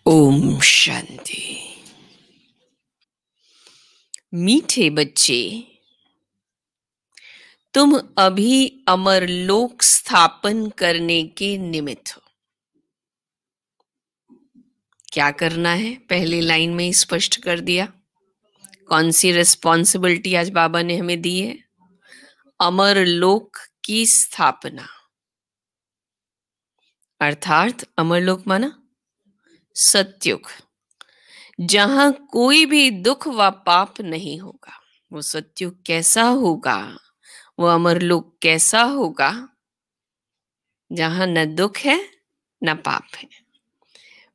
ओम शांति। मीठे बच्चे, तुम अभी अमरलोक स्थापन करने के निमित्त हो। क्या करना है पहली लाइन में ही स्पष्ट कर दिया। कौन सी रिस्पॉन्सिबिलिटी आज बाबा ने हमें दी है? अमरलोक की स्थापना। अर्थात अमरलोक माना सत्युग, जहां कोई भी दुख व पाप नहीं होगा। वो सत्युग कैसा होगा? वो अमरलोक कैसा होगा? जहां न दुख है न पाप है।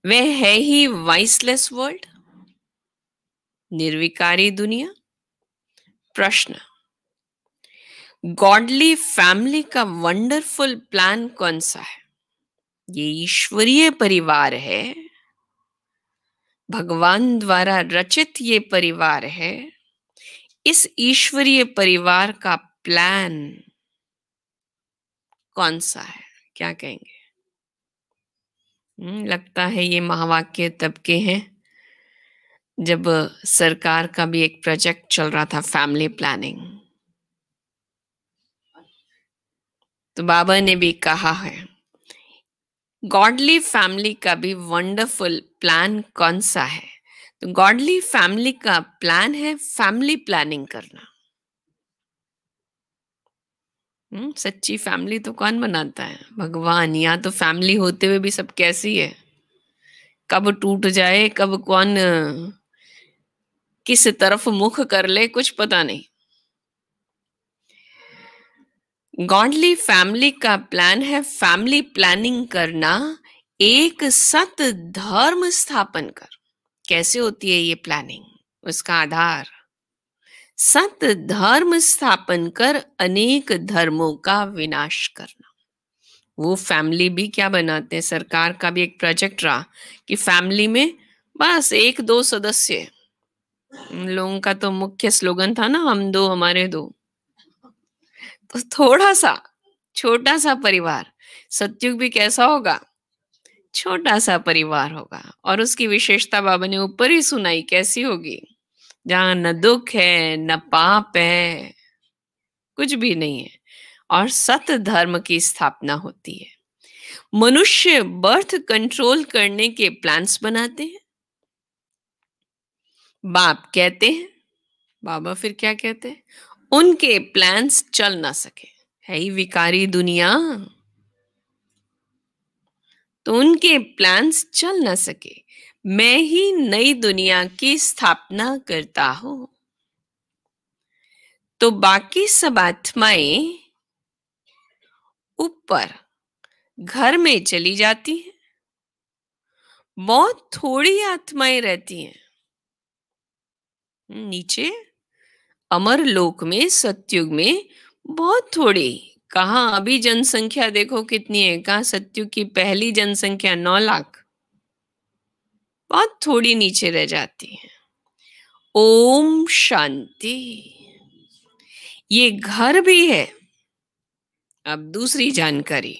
वह है ही वाइसलेस वर्ल्ड, निर्विकारी दुनिया। प्रश्न, गॉडली फैमिली का वंडरफुल प्लान कौन सा है? ये ईश्वरीय परिवार है, भगवान द्वारा रचित ये परिवार है। इस ईश्वरीय परिवार का प्लान कौन सा है? क्या कहेंगे? लगता है ये महावाक्य तब के हैं जब सरकार का भी एक प्रोजेक्ट चल रहा था, फैमिली प्लानिंग। तो बाबा ने भी कहा है गॉडली फैमिली का भी वंडरफुल प्लान कौन सा है? तो गॉडली फैमिली का प्लान है फैमिली प्लानिंग करना। सच्ची फैमिली तो कौन बनाता है? भगवान। यहाँ तो फैमिली होते हुए भी सब कैसी है, कब टूट जाए, कब कौन किस तरफ मुख कर ले, कुछ पता नहीं। गॉडली फैमिली का प्लान है फैमिली प्लानिंग करना, एक सत धर्म स्थापन कर। कैसे होती है ये प्लानिंग? उसका आधार सत धर्म स्थापन कर अनेक धर्मों का विनाश करना। वो फैमिली भी क्या बनाते हैं? सरकार का भी एक प्रोजेक्ट रहा कि फैमिली में बस एक दो सदस्य। उन लोगों का तो मुख्य स्लोगन था ना, हम दो हमारे दो। तो थोड़ा सा छोटा सा परिवार। सत्युग भी कैसा होगा? छोटा सा परिवार होगा। और उसकी विशेषता बाबा ने ऊपर ही सुनाई, कैसी होगी? जहां न दुख है न पाप है, कुछ भी नहीं है, और सत धर्म की स्थापना होती है। मनुष्य बर्थ कंट्रोल करने के प्लान्स बनाते हैं। बाप कहते हैं, बाबा फिर क्या कहते हैं? उनके प्लान्स चल ना सके, है ही विकारी दुनिया, तो उनके प्लान्स चल ना सके। मैं ही नई दुनिया की स्थापना करता हूं। तो बाकी सब आत्माएं ऊपर घर में चली जाती हैं, बहुत थोड़ी आत्माएं रहती हैं नीचे अमर लोक में, सत्युग में बहुत थोड़ी। कहाँ अभी जनसंख्या देखो कितनी है? कहाँ सत्युग की पहली जनसंख्या 9 लाख, बहुत थोड़ी नीचे रह जाती है। ओम शांति। ये घर भी है। अब दूसरी जानकारी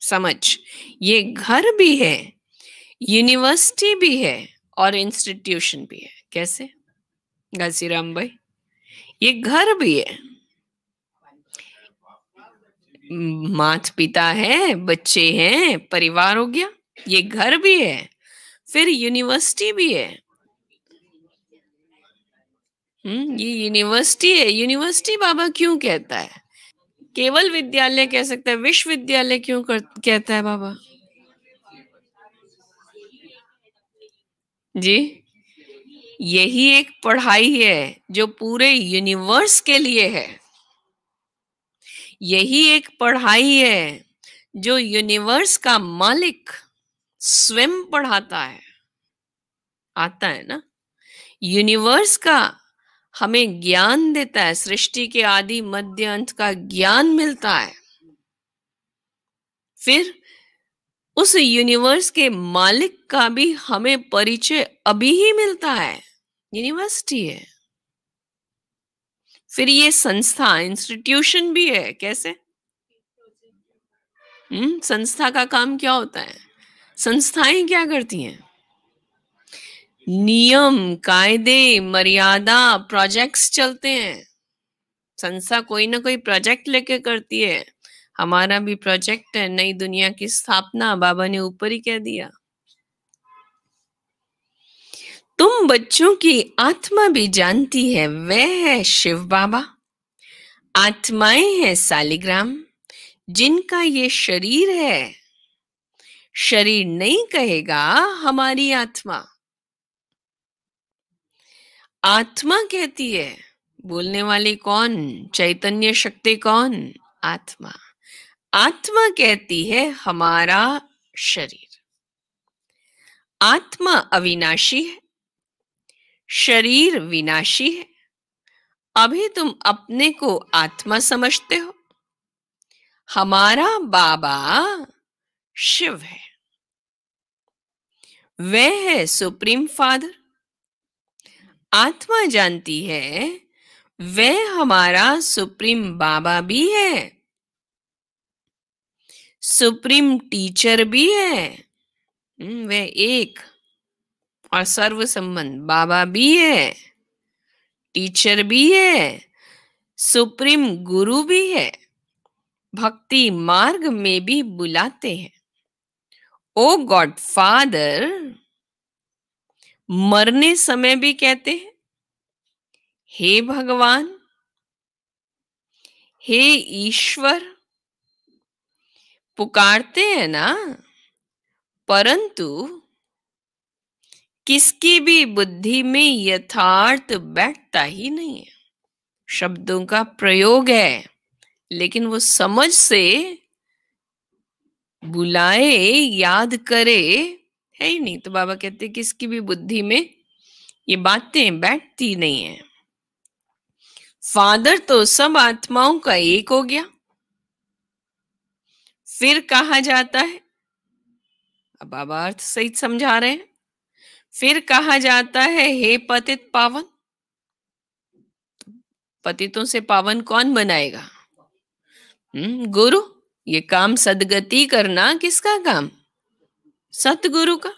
समझ, ये घर भी है, यूनिवर्सिटी भी है और इंस्टीट्यूशन भी है। कैसे घसीराम भाई? ये घर भी है, माता पिता है, बच्चे हैं, परिवार हो गया, ये घर भी है, फिर यूनिवर्सिटी भी है। ये यूनिवर्सिटी है। यूनिवर्सिटी बाबा क्यों कहता है? केवल विद्यालय कह सकता है, विश्वविद्यालय क्यों कहता है बाबा जी? यही एक पढ़ाई है जो पूरे यूनिवर्स के लिए है। यही एक पढ़ाई है जो यूनिवर्स का मालिक स्वयं पढ़ाता है। आता है ना? यूनिवर्स का हमें ज्ञान देता है, सृष्टि के आदि मध्य अंत का ज्ञान मिलता है। फिर उस यूनिवर्स के मालिक का भी हमें परिचय अभी ही मिलता है। यूनिवर्सिटी है। फिर ये संस्था, इंस्टीट्यूशन भी है। कैसे? संस्था का काम क्या होता है? संस्थाएं क्या करती हैं? नियम, कायदे, मर्यादा, प्रोजेक्ट्स चलते हैं। संस्था कोई ना कोई प्रोजेक्ट लेके करती है। हमारा भी प्रोजेक्ट है, नई दुनिया की स्थापना। बाबा ने ऊपर ही कह दिया। तुम बच्चों की आत्मा भी जानती है, वह है शिव बाबा। आत्माएं हैं सालिग्राम, जिनका ये शरीर है। शरीर नहीं कहेगा हमारी आत्मा, आत्मा कहती है। बोलने वाली कौन? चैतन्य शक्ति कौन? आत्मा। आत्मा कहती है हमारा शरीर। आत्मा अविनाशी है, शरीर विनाशी है। अभी तुम अपने को आत्मा समझते हो। हमारा बाबा शिव है, वह है सुप्रीम फादर। आत्मा जानती है वह हमारा सुप्रीम बाबा भी है, सुप्रीम टीचर भी है। वह एक और सर्व संबंध बाबा भी है, टीचर भी है, सुप्रीम गुरु भी है। भक्ति मार्ग में भी बुलाते हैं, ओ गॉड फादर। मरने समय भी कहते हैं, हे भगवान, हे ईश्वर। पुकारते हैं ना, परंतु किसकी भी बुद्धि में यथार्थ बैठता ही नहीं है। शब्दों का प्रयोग है, लेकिन वो समझ से बुलाए, याद करे है ही नहीं। तो बाबा कहते किसकी भी बुद्धि में ये बातें बैठती नहीं है। फादर तो सब आत्माओं का एक हो गया। फिर कहा जाता है, अब बाबा अर्थ सहित समझा रहे हैं, फिर कहा जाता है हे पतित पावन। पतितों से पावन कौन बनाएगा? गुरु। ये काम सदगति करना किसका काम? सतगुरु का।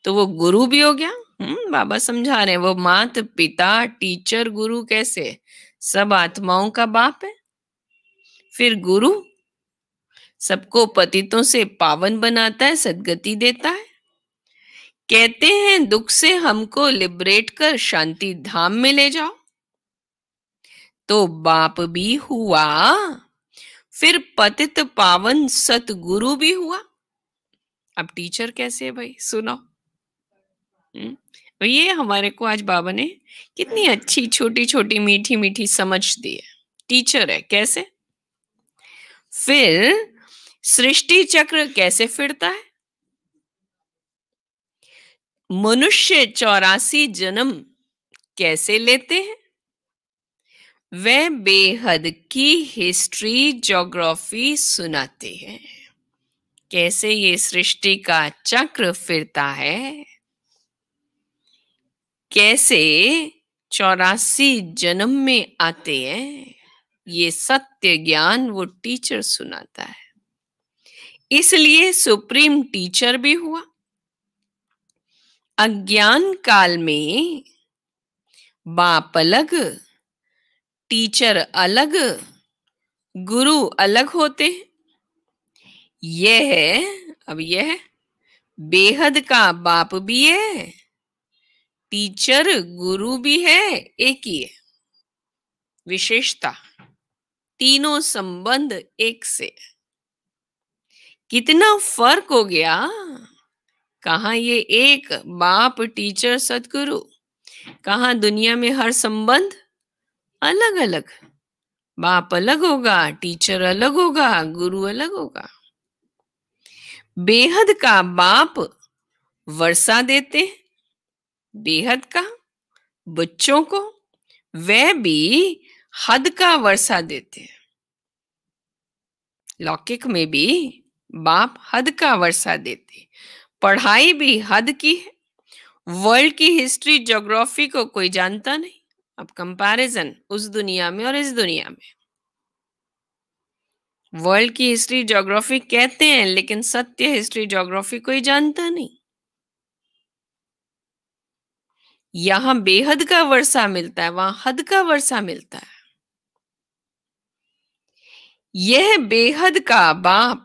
तो वो गुरु भी हो गया। बाबा समझा रहे हैं, वो माता पिता टीचर गुरु कैसे? सब आत्माओं का बाप है। फिर गुरु सबको पतितों से पावन बनाता है, सदगति देता है। कहते हैं दुख से हमको लिबरेट कर शांति धाम में ले जाओ। तो बाप भी हुआ, फिर पतित पावन सतगुरु भी हुआ। अब टीचर कैसे है भाई? सुनो। ये हमारे को आज बाबा ने कितनी अच्छी छोटी छोटी मीठी मीठी समझ दी है। टीचर है कैसे? फिर सृष्टि चक्र कैसे फिरता है? मनुष्य 84 जन्म कैसे लेते हैं? वे बेहद की हिस्ट्री ज्योग्राफी सुनाते हैं। कैसे ये सृष्टि का चक्र फिरता है, कैसे 84 जन्म में आते हैं, ये सत्य ज्ञान वो टीचर सुनाता है। इसलिए सुप्रीम टीचर भी हुआ। अज्ञान काल में बाप अलग, टीचर अलग, गुरु अलग होते हैं। यह बेहद का बाप भी है, टीचर गुरु भी है, एक ही है। विशेषता, तीनों संबंध एक से। कितना फर्क हो गया। कहाँ ये एक बाप टीचर सतगुरु, कहाँ दुनिया में हर संबंध अलग अलग। बाप अलग होगा, टीचर अलग होगा, गुरु अलग होगा। बेहद का बाप वर्षा देते हैं, बेहद का बच्चों को, वह भी हद का वर्षा देते हैं। लौकिक में भी बाप हद का वर्षा देते। पढ़ाई भी हद की है। वर्ल्ड की हिस्ट्री ज्योग्राफी को कोई जानता नहीं। अब कंपैरिजन उस दुनिया में और इस दुनिया में। वर्ल्ड की हिस्ट्री ज्योग्राफी कहते हैं, लेकिन सत्य हिस्ट्री ज्योग्राफी कोई जानता नहीं। यहाँ बेहद का वर्षा मिलता है, वहां हद का वर्षा मिलता है। यह बेहद का बाप,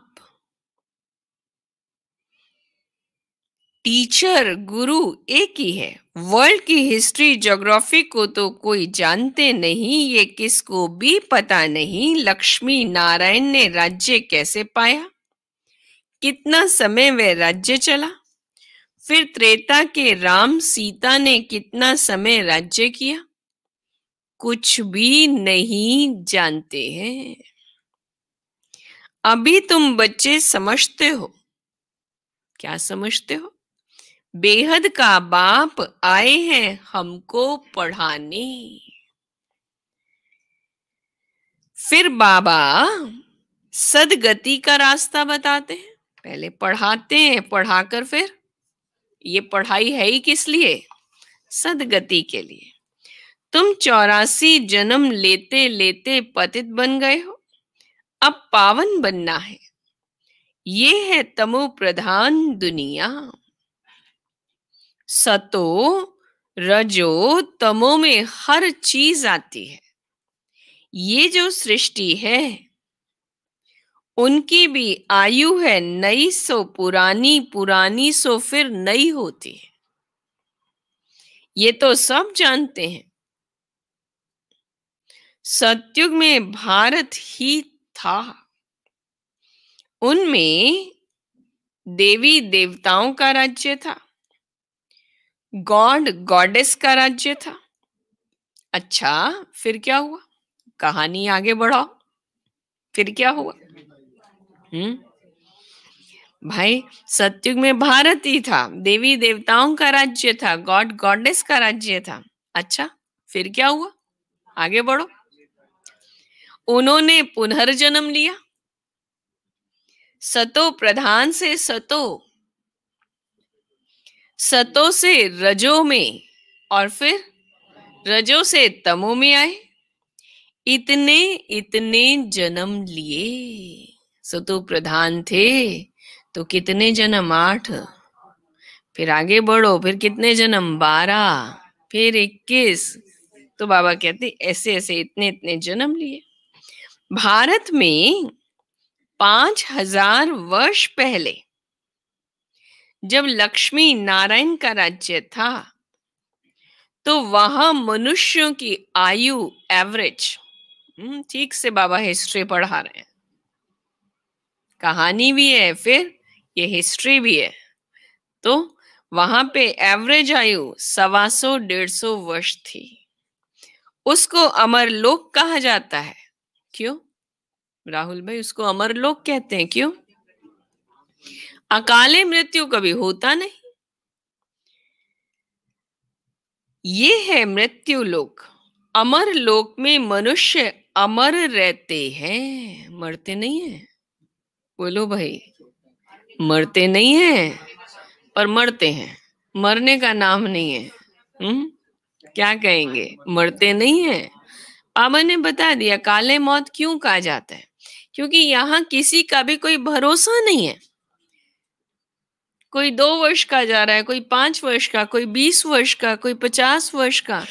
टीचर, गुरु एक ही है। वर्ल्ड की हिस्ट्री, ज्योग्राफी को तो कोई जानते नहीं, ये किसको भी पता नहीं। लक्ष्मी नारायण ने राज्य कैसे पाया, कितना समय वह राज्य चला, फिर त्रेता के राम सीता ने कितना समय राज्य किया, कुछ भी नहीं जानते हैं। अभी तुम बच्चे समझते हो। क्या समझते हो? बेहद का बाप आए हैं हमको पढ़ाने। फिर बाबा सदगति का रास्ता बताते हैं। पहले पढ़ाते हैं, पढ़ाकर फिर ये पढ़ाई है ही किस लिए? सदगति के लिए। तुम 84 जन्म लेते लेते पतित बन गए हो, अब पावन बनना है। ये है तमो प्रधान दुनिया। सतो रजो तमो में हर चीज आती है। ये जो सृष्टि है उनकी भी आयु है नई सो पुरानी, पुरानी सो फिर नई होती है। ये तो सब जानते हैं। सतयुग में भारत ही था, उनमें देवी देवताओं का राज्य था, गॉड गॉडेस का राज्य था। अच्छा, फिर क्या हुआ? कहानी आगे बढ़ाओ, फिर क्या हुआ? भाई, सतयुग में भारत ही था, देवी देवताओं का राज्य था, गॉड गॉडेस का राज्य था। अच्छा, फिर क्या हुआ? आगे बढ़ो। उन्होंने पुनर्जन्म लिया, सतो प्रधान से सतो, सतो से रजो में, और फिर रजो से तमो में आए। इतने इतने जन्म लिए। सतो प्रधान थे तो कितने जन्म? 8। फिर आगे बढ़ो, फिर कितने जन्म? 12, फिर 21। तो बाबा कहते ऐसे ऐसे इतने इतने जन्म लिए। भारत में 5000 वर्ष पहले जब लक्ष्मी नारायण का राज्य था तो वहां मनुष्यों की आयु एवरेज, ठीक से बाबा हिस्ट्री पढ़ा रहे हैं, कहानी भी है फिर ये हिस्ट्री भी है। तो वहां पे एवरेज आयु 125-150 वर्ष थी। उसको अमरलोक कहा जाता है। क्यों राहुल भाई उसको अमरलोक कहते हैं? क्यों? अकाले मृत्यु कभी होता नहीं। ये है मृत्यु लोक। अमर लोक में मनुष्य अमर रहते हैं, मरते नहीं है। बोलो भाई, मरते नहीं है और मरते हैं, मरने का नाम नहीं है। क्या कहेंगे? मरते नहीं है। बाबा ने बता दिया काले मौत क्यों कहा जाता है, क्योंकि यहाँ किसी का भी कोई भरोसा नहीं है। कोई 2 वर्ष का जा रहा है, कोई 5 वर्ष का, कोई 20 वर्ष का, कोई 50 वर्ष का,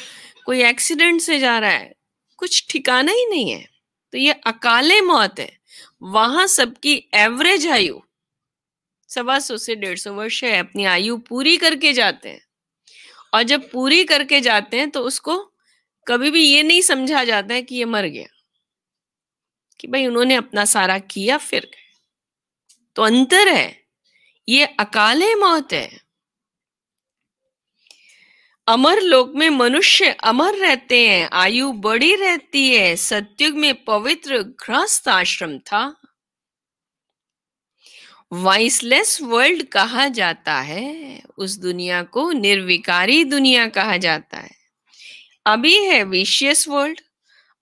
कोई एक्सीडेंट से जा रहा है, कुछ ठिकाना ही नहीं है। तो ये अकाले मौत है। वहां सबकी एवरेज आयु 125 से 150 वर्ष है, अपनी आयु पूरी करके जाते हैं। और जब पूरी करके जाते हैं तो उसको कभी भी ये नहीं समझा जाता है कि ये मर गया, कि भाई उन्होंने अपना सारा किया फिर गए। तो अंतर है, ये अकाले मौत है। अमर लोक में मनुष्य अमर रहते हैं, आयु बड़ी रहती है। सतयुग में पवित्र गृहस्थ आश्रम था। वाइसलेस वर्ल्ड कहा जाता है उस दुनिया को, निर्विकारी दुनिया कहा जाता है। अभी है विशियस वर्ल्ड।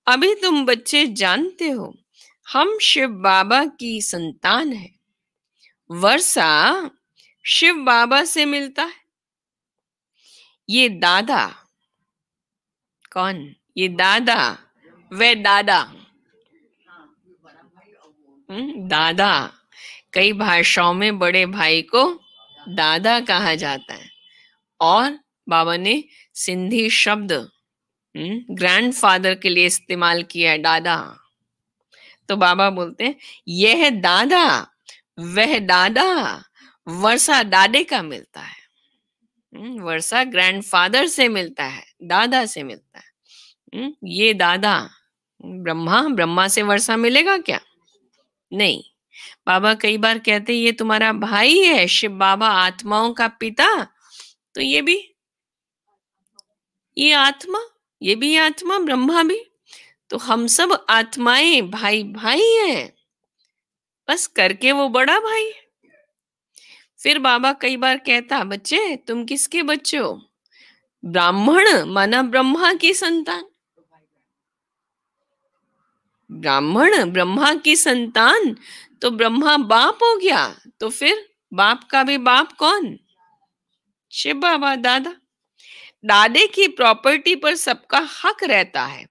अभी तुम बच्चे जानते हो हम शिव बाबा की संतान है। वर्षा शिव बाबा से मिलता है। ये दादा कौन? ये दादा, वे दादा, दादा। कई भाषाओं में बड़े भाई को दादा कहा जाता है और बाबा ने सिंधी शब्द ग्रैंडफादर के लिए इस्तेमाल किया है, दादा। तो बाबा बोलते हैं यह दादा वह दादा, वर्षा दादे का मिलता है। वर्षा ग्रैंडफादर से मिलता है, दादा से मिलता है। ये दादा ब्रह्मा से वर्षा मिलेगा क्या? नहीं। बाबा कई बार कहते ये तुम्हारा भाई है शिव बाबा, आत्माओं का पिता। तो ये भी ये आत्मा ब्रह्मा भी, तो हम सब आत्माएं भाई भाई हैं, बस करके वो बड़ा भाई है। फिर बाबा कई बार कहता बच्चे तुम किसके बच्चे हो? ब्राह्मण माना ब्रह्मा की संतान, ब्राह्मण ब्रह्मा की संतान, तो ब्रह्मा बाप हो गया। तो फिर बाप का भी बाप कौन? शिव बाबा, दादा। दादे की प्रॉपर्टी पर सबका हक रहता है।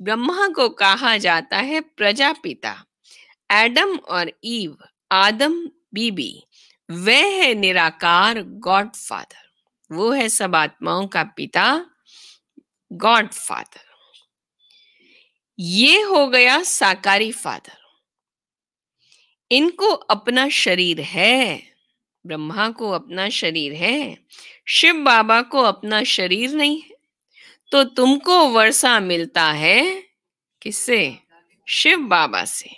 ब्रह्मा को कहा जाता है प्रजापिता। एडम और ईव, आदम बीबी, वह है निराकार गॉड फादर, वो है सब आत्माओं का पिता, गॉड फादर। ये हो गया साकारी फादर। इनको अपना शरीर है, ब्रह्मा को अपना शरीर है, शिव बाबा को अपना शरीर नहीं है। तो तुमको वर्षा मिलता है किससे? शिव बाबा से,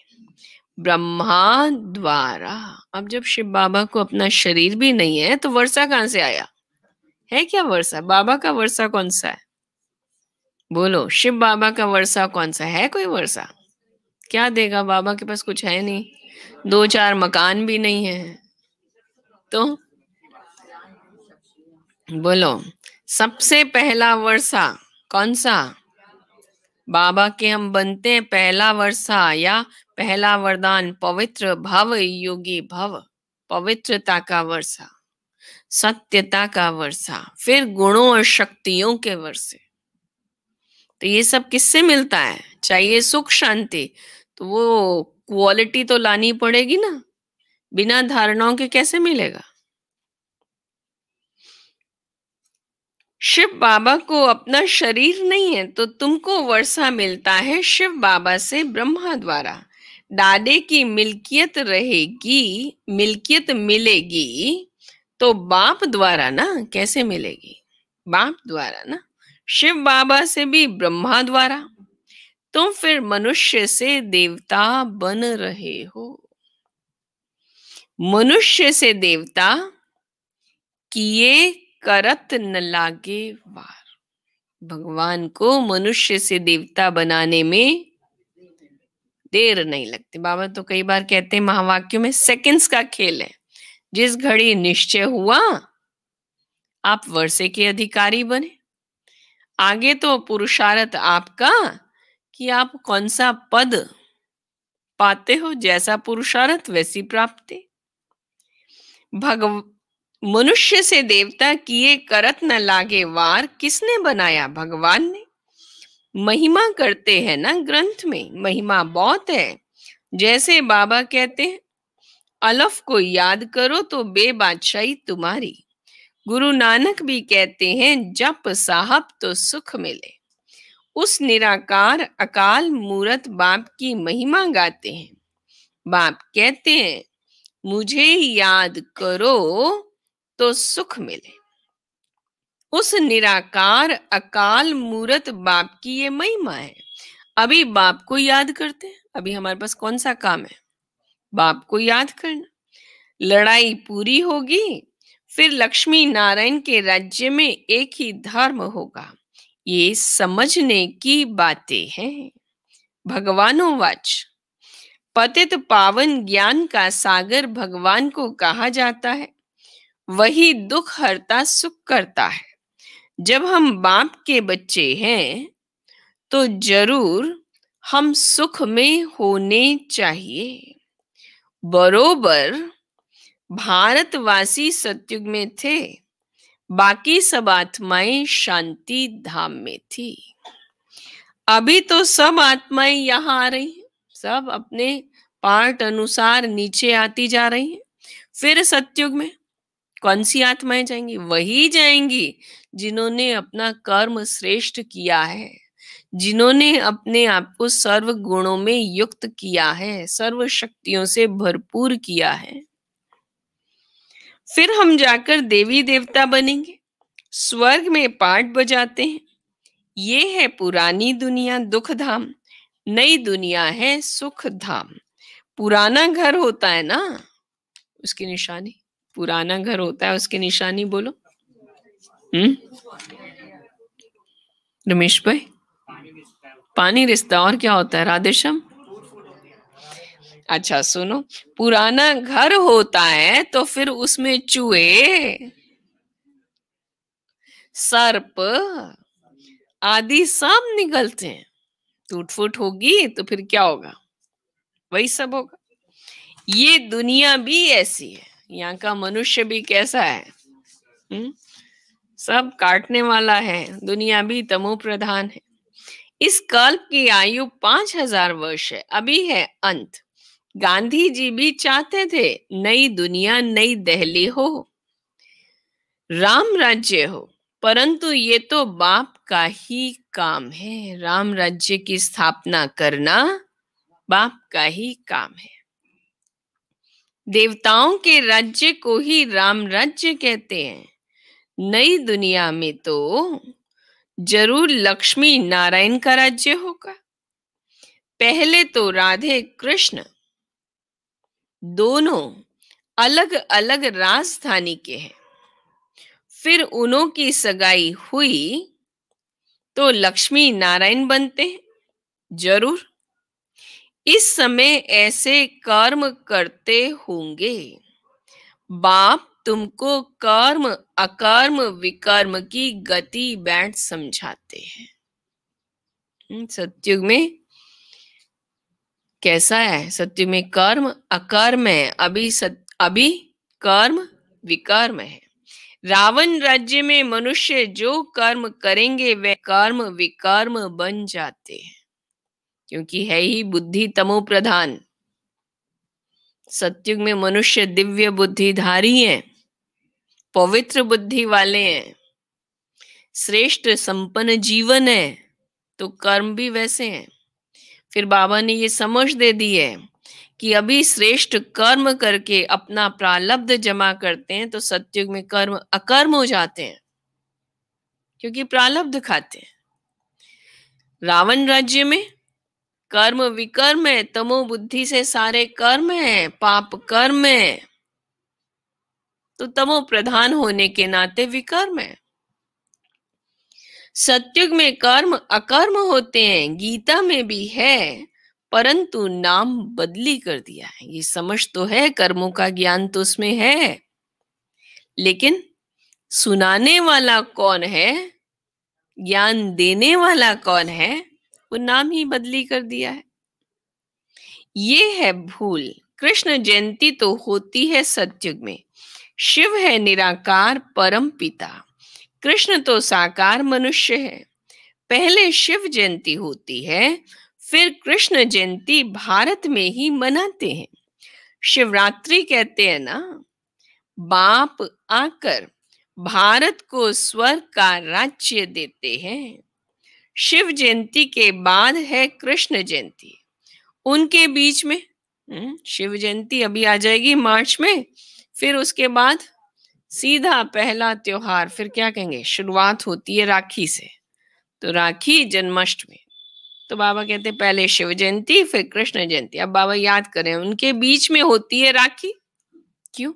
ब्रह्मा द्वारा। अब जब शिव बाबा को अपना शरीर भी नहीं है तो वर्षा कहां से आया? है क्या वर्षा? बाबा का वर्षा कौन सा है? बोलो, शिव बाबा का वर्षा कौन सा है? कोई वर्षा क्या देगा? बाबा के पास कुछ है नहीं, 2-4 मकान भी नहीं है। तो बोलो, सबसे पहला वर्षा कौन सा? बाबा के हम बनते हैं पहला वर्षा या पहला वरदान, पवित्र भव योगी भव, पवित्रता का वर्षा, सत्यता का वर्षा, फिर गुणों और शक्तियों के वर्षे। तो ये सब किससे मिलता है? चाहिए सुख शांति, तो वो क्वालिटी तो लानी पड़ेगी ना, बिना धारणाओं के कैसे मिलेगा? शिव बाबा को अपना शरीर नहीं है, तो तुमको वर्षा मिलता है शिव बाबा से ब्रह्मा द्वारा। दादे की मिल्कियत रहेगी, मिल्कियत मिलेगी तो बाप द्वारा ना। कैसे मिलेगी? बाप द्वारा ना, शिव बाबा से भी ब्रह्मा द्वारा। तुम फिर मनुष्य से देवता बन रहे हो। मनुष्य से देवता किए करत न लागे वार। भगवान को मनुष्य से देवता बनाने में देर नहीं लगती। बाबा तो कई बार कहते हैं महावाक्यों में, सेकंड्स का खेल है। जिस घड़ी निश्चय हुआ आप वर्षे के अधिकारी बने, आगे तो पुरुषार्थ आपका कि आप कौन सा पद पाते हो, जैसा पुरुषार्थ वैसी प्राप्ति। मनुष्य से देवता किए करत न लागे वार, किसने बनाया? भगवान ने। महिमा करते हैं ना ग्रंथ में, महिमा बहुत है। जैसे बाबा कहते हैं अलफ को याद करो तो बेबादशाही तुम्हारी। गुरु नानक भी कहते हैं जप साहब तो सुख मिले। उस निराकार अकाल मूरत बाप की महिमा गाते हैं। बाप कहते हैं मुझे याद करो तो सुख मिले। उस निराकार अकाल मूरत बाप की ये महिमा है। अभी बाप को याद करते हैं। अभी हमारे पास कौन सा काम है? बाप को याद करना। लड़ाई पूरी होगी, फिर लक्ष्मी नारायण के राज्य में एक ही धर्म होगा। ये समझने की बातें हैं। भगवानोवाच, पतित पावन ज्ञान का सागर भगवान को कहा जाता है। वही दुख हरता सुख करता है। जब हम बाप के बच्चे हैं तो जरूर हम सुख में होने चाहिए। बरोबर भारतवासी सतयुग में थे, बाकी सब आत्माएं शांति धाम में थी। अभी तो सब आत्माएं यहाँ आ रही हैं, सब अपने पार्ट अनुसार नीचे आती जा रही हैं। फिर सतयुग में कौन सी आत्माएं जाएंगी? वही जाएंगी जिन्होंने अपना कर्म श्रेष्ठ किया है, जिन्होंने अपने आप को सर्व गुणों में युक्त किया है, सर्व शक्तियों से भरपूर किया है। फिर हम जाकर देवी देवता बनेंगे, स्वर्ग में पाठ बजाते हैं। ये है पुरानी दुनिया दुख धाम, नई दुनिया है सुख धाम। पुराना घर होता है ना, उसकी निशानी, पुराना घर होता है उसकी निशानी बोलो। रमेश भाई, पानी रिश्ता, और क्या होता है राधेश्याम? अच्छा सुनो, पुराना घर होता है तो फिर उसमें चूहे, सर्प आदि सब निकलते हैं। टूट फूट होगी तो फिर क्या होगा? वही सब होगा। ये दुनिया भी ऐसी है, यहाँ का मनुष्य भी कैसा है? सब काटने वाला है, दुनिया भी तमो प्रधान है। इस कल्प की आयु 5000 वर्ष है, अभी है अंत। गांधी जी भी चाहते थे नई दुनिया नई दिल्ली हो, राम राज्य हो, परंतु ये तो बाप का ही काम है। राम राज्य की स्थापना करना बाप का ही काम है। देवताओं के राज्य को ही राम राज्य कहते हैं। नई दुनिया में तो जरूर लक्ष्मी नारायण का राज्य होगा। पहले तो राधे कृष्ण दोनों अलग अलग राजधानी के हैं, फिर उन्हों की सगाई हुई तो लक्ष्मी नारायण बनते हैं। जरूर इस समय ऐसे कर्म करते होंगे। बाप तुमको कर्म अकर्म विकर्म की गति बैठ समझाते हैं। सतयुग में कैसा है? सतयुग में कर्म अकर्म है, अभी कर्म विकर्म है। रावण राज्य में मनुष्य जो कर्म करेंगे वे कर्म विकर्म बन जाते हैं, क्योंकि है ही बुद्धि तमो प्रधान। सतयुग में मनुष्य दिव्य बुद्धिधारी हैं, पवित्र बुद्धि वाले हैं, श्रेष्ठ संपन्न जीवन है, तो कर्म भी वैसे हैं। फिर बाबा ने ये समझ दे दी है कि अभी श्रेष्ठ कर्म करके अपना प्रारब्ध जमा करते हैं तो सतयुग में कर्म अकर्म हो जाते हैं, क्योंकि प्रारब्ध खाते हैं। रावण राज्य में कर्म विकर्म है, तमो बुद्धि से सारे कर्म है, पाप कर्म है, तो तमो प्रधान होने के नाते विकर्म है। सतयुग में कर्म अकर्म होते हैं, गीता में भी है, परंतु नाम बदली कर दिया है। ये समझ तो है, कर्मों का ज्ञान तो उसमें है, लेकिन सुनाने वाला कौन है, ज्ञान देने वाला कौन है, वो नाम ही बदली कर दिया है। ये है भूल। कृष्ण जयंती तो होती है सतयुग में। शिव है निराकार परम पिता, कृष्ण तो साकार मनुष्य है। पहले शिव जयंती होती है, फिर कृष्ण जयंती भारत में ही मनाते हैं। शिवरात्रि कहते हैं ना, बाप आकर भारत को स्वर्ग का राज्य देते हैं। शिव जयंती के बाद है कृष्ण जयंती, उनके बीच में शिव जयंती अभी आ जाएगी मार्च में, फिर उसके बाद सीधा पहला त्योहार, फिर क्या कहेंगे, शुरुआत होती है राखी से, तो राखी जन्माष्टमी। तो बाबा कहते हैं पहले शिव जयंती फिर कृष्ण जयंती। अब बाबा याद करें, उनके बीच में होती है राखी। क्यों?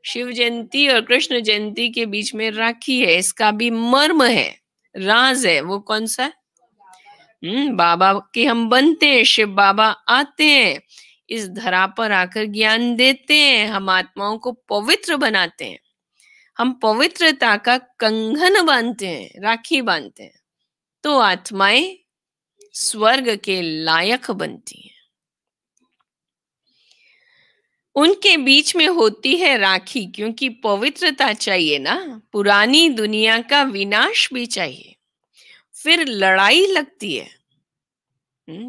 शिव जयंती और कृष्ण जयंती के बीच में राखी है, इसका भी मर्म है, राज है। वो कौन सा है? बाबा के हम बनते हैं, शिव बाबा आते हैं, इस धरा पर आकर ज्ञान देते हैं, हम आत्माओं को पवित्र बनाते हैं, हम पवित्रता का कंगन बांधते हैं, राखी बांधते हैं, तो आत्माएं स्वर्ग के लायक बनती हैं। उनके बीच में होती है राखी, क्योंकि पवित्रता चाहिए ना, पुरानी दुनिया का विनाश भी चाहिए, फिर लड़ाई लगती है।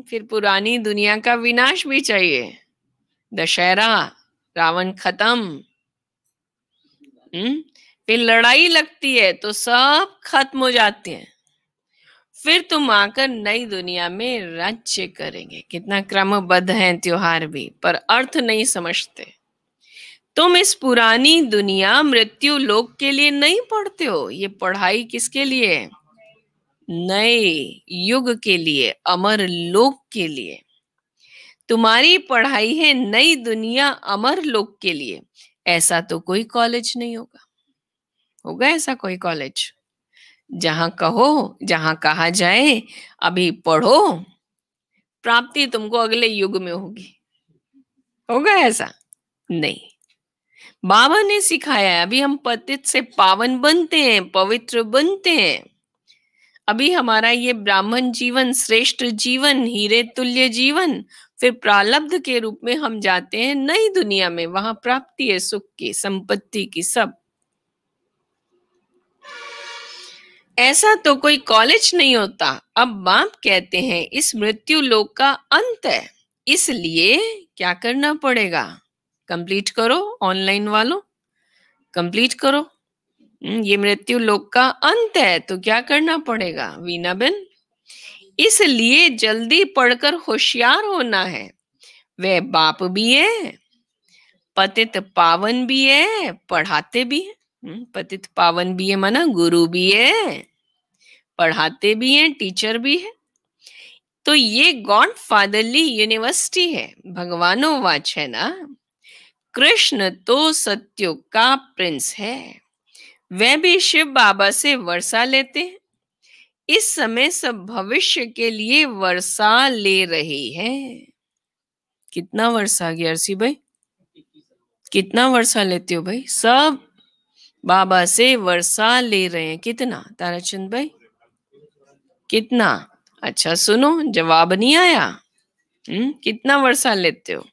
फिर पुरानी दुनिया का विनाश भी चाहिए, दशहरा, रावण खत्म, फिर लड़ाई लगती है तो सब खत्म हो जाते हैं। फिर तुम आकर नई दुनिया में राज्य करेंगे। कितना क्रमबद्ध है त्योहार भी, पर अर्थ नहीं समझते। तुम इस पुरानी दुनिया मृत्यु लोक के लिए नहीं पढ़ते हो। ये पढ़ाई किसके लिए है? नए युग के लिए, अमर लोक के लिए। तुम्हारी पढ़ाई है नई दुनिया अमर लोक के लिए। ऐसा तो कोई कॉलेज नहीं होगा। होगा ऐसा कोई कॉलेज जहां कहो, जहां कहा जाए अभी पढ़ो, प्राप्ति तुमको अगले युग में होगी? होगा ऐसा? नहीं। बाबा ने सिखाया है, अभी हम पतित से पावन बनते हैं, पवित्र बनते हैं। अभी हमारा ये ब्राह्मण जीवन, श्रेष्ठ जीवन, हीरे तुल्य जीवन, फिर प्रारब्ध के रूप में हम जाते हैं नई दुनिया में। वहां प्राप्ति है सुख की, संपत्ति की, सब। ऐसा तो कोई कॉलेज नहीं होता। अब बाप कहते हैं इस मृत्यु लोक का अंत है, इसलिए क्या करना पड़ेगा? कंप्लीट करो, ऑनलाइन वालों कंप्लीट करो। ये मृत्यु लोक का अंत है तो क्या करना पड़ेगा वीना बेन? इसलिए जल्दी पढ़कर होशियार होना है। वह बाप भी है, पतित पावन भी है, पढ़ाते भी है। पतित पावन भी है माना गुरु भी है, पढ़ाते भी हैं, टीचर भी है। तो ये गॉड फादरली यूनिवर्सिटी है। भगवानोवाच है ना, कृष्ण तो सत्युग का प्रिंस है। वह भी शिव बाबा से वर्षा लेते हैं। इस समय सब भविष्य के लिए वर्षा ले रही है। कितना वर्षा गया अर्सी भाई? कितना वर्षा लेते हो भाई? सब बाबा से वर्षा ले रहे हैं। कितना ताराचंद भाई? कितना? अच्छा सुनो, जवाब नहीं आया। कितना वर्षा लेते हो?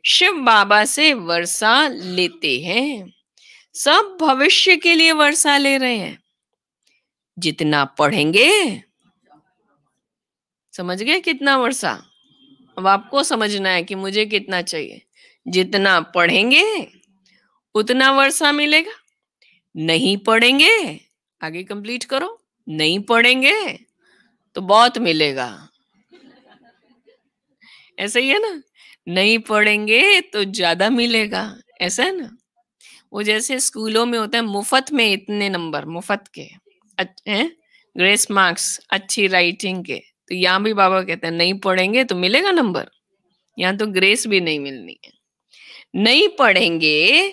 शिव बाबा से वर्षा लेते हैं। सब भविष्य के लिए वर्षा ले रहे हैं। जितना पढ़ेंगे, समझ गए कितना वर्षा? अब आपको समझना है कि मुझे कितना चाहिए। जितना पढ़ेंगे उतना वर्षा मिलेगा। नहीं पढ़ेंगे, आगे कंप्लीट करो, नहीं पढ़ेंगे तो बहुत मिलेगा। ऐसा ही है ना, नहीं पढ़ेंगे तो ज्यादा मिलेगा। ऐसा है ना, वो जैसे स्कूलों में होता है मुफ्त में इतने नंबर, मुफ्त के ग्रेस मार्क्स, अच्छी राइटिंग के। तो यहाँ भी बाबा कहते हैं नहीं पढ़ेंगे तो मिलेगा नंबर। यहाँ तो ग्रेस भी नहीं मिलनी है। नहीं पढ़ेंगे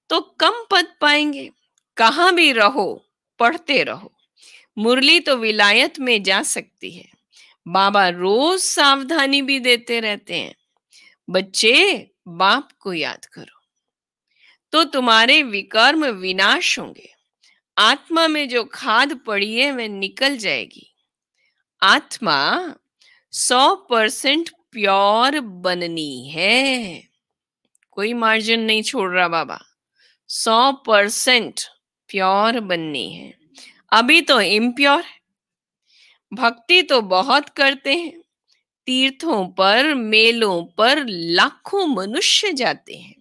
तो कम पद पाएंगे। कहाँ भी रहो पढ़ते रहो। मुरली तो विलायत में जा सकती है। बाबा रोज सावधानी भी देते रहते हैं, बच्चे बाप को याद करो तो तुम्हारे विकर्म विनाश होंगे। आत्मा में जो खाद पड़ी है वह निकल जाएगी। आत्मा 100% प्योर बननी है। कोई मार्जिन नहीं छोड़ रहा बाबा। 100% प्योर बननी है। अभी तो इम्प्योर है। भक्ति तो बहुत करते हैं, तीर्थों पर, मेलों पर लाखों मनुष्य जाते हैं।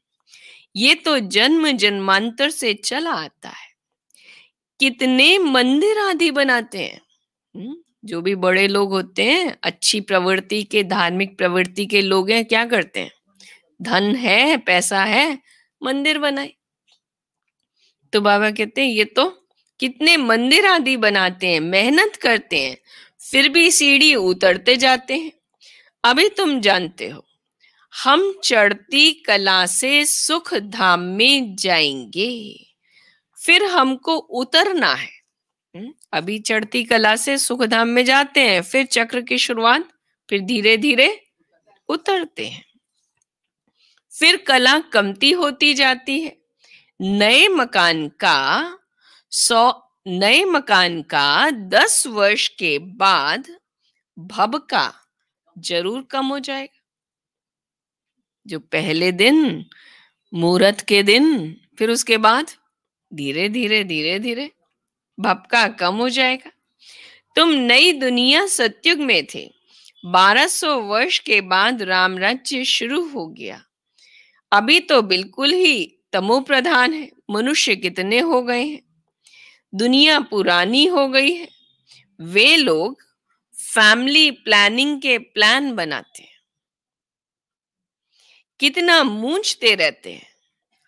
ये तो जन्म जन्मांतर से चला आता है। कितने मंदिर आदि बनाते हैं। जो भी बड़े लोग होते हैं, अच्छी प्रवृत्ति के, धार्मिक प्रवृत्ति के लोग हैं, क्या करते हैं? धन है, पैसा है, मंदिर बनाए। तो बाबा कहते हैं ये तो कितने मंदिर आदि बनाते हैं, मेहनत करते हैं, फिर भी सीढ़ी उतरते जाते हैं। अभी तुम जानते हो हम चढ़ती कला से सुख धाम में जाएंगे, फिर हमको उतरना है। अभी चढ़ती कला से सुख धाम में जाते हैं, फिर चक्र की शुरुआत, फिर धीरे धीरे उतरते हैं। फिर कला कमती होती जाती है। नए मकान का 10 वर्ष के बाद भव का जरूर कम हो जाएगा। जो पहले दिन, मुहूर्त के दिन, फिर उसके बाद धीरे धीरे भपका कम हो जाएगा। तुम नई दुनिया सतयुग में थे। 1200 वर्ष के बाद राम राज्य शुरू हो गया। अभी तो बिल्कुल ही तमो प्रधान है, मनुष्य कितने हो गए हैं, दुनिया पुरानी हो गई है, वे लोग फैमिली प्लानिंग के प्लान बनाते हैं, कितना मूंझते रहते हैं।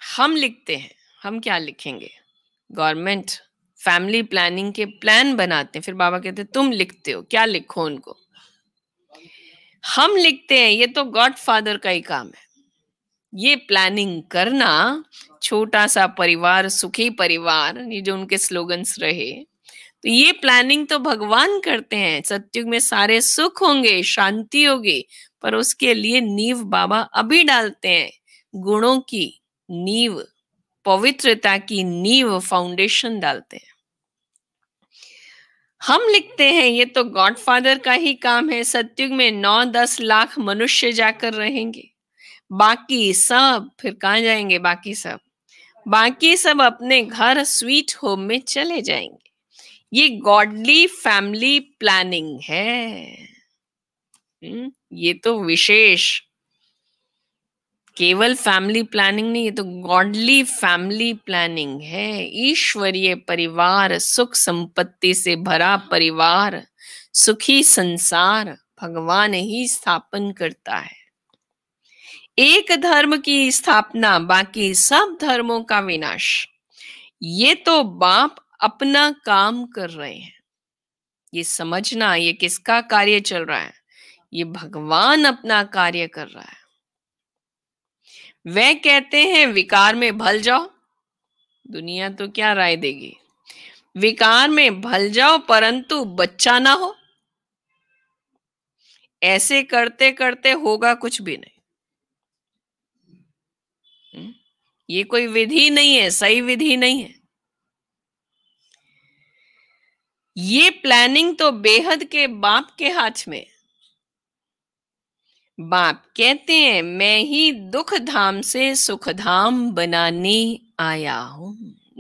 हम लिखते हैं, हम क्या लिखेंगे? गवर्नमेंट फैमिली प्लानिंग के प्लान बनाते हैं, फिर बाबा कहते हैं तुम लिखते हो, क्या लिखो उनको? हम लिखते हैं, ये तो गॉड फादर का ही काम है। ये प्लानिंग करना, छोटा सा परिवार सुखी परिवार, ये जो उनके स्लोगन्स रहे, तो ये प्लानिंग तो भगवान करते हैं। सतयुग में सारे सुख होंगे, शांति होगी, पर उसके लिए नींव बाबा अभी डालते हैं, गुणों की नींव, पवित्रता की नींव, फाउंडेशन डालते हैं। हम लिखते हैं ये तो गॉडफादर का ही काम है। सतयुग में 9-10 लाख मनुष्य जाकर रहेंगे, बाकी सब फिर कहाँ जाएंगे? बाकी सब अपने घर स्वीट होम में चले जाएंगे। ये गॉडली फैमिली प्लानिंग है। ये तो विशेष केवल फैमिली प्लानिंग नहीं, ये तो गॉडली फैमिली प्लानिंग है। ईश्वरीय परिवार, सुख संपत्ति से भरा परिवार, सुखी संसार भगवान ही स्थापन करता है। एक धर्म की स्थापना, बाकी सब धर्मों का विनाश। ये तो बाप अपना काम कर रहे हैं। ये समझना, ये किसका कार्य चल रहा है? ये भगवान अपना कार्य कर रहा है। वह कहते हैं विकार में भल जाओ, दुनिया तो क्या राय देगी? विकार में भल जाओ परंतु बच्चा ना हो। ऐसे करते करते होगा कुछ भी नहीं। ये कोई विधि नहीं है, सही विधि नहीं है। ये प्लानिंग तो बेहद के बाप के हाथ में। बाप कहते हैं मैं ही दुख धाम से सुख धाम बनाने आया हूं।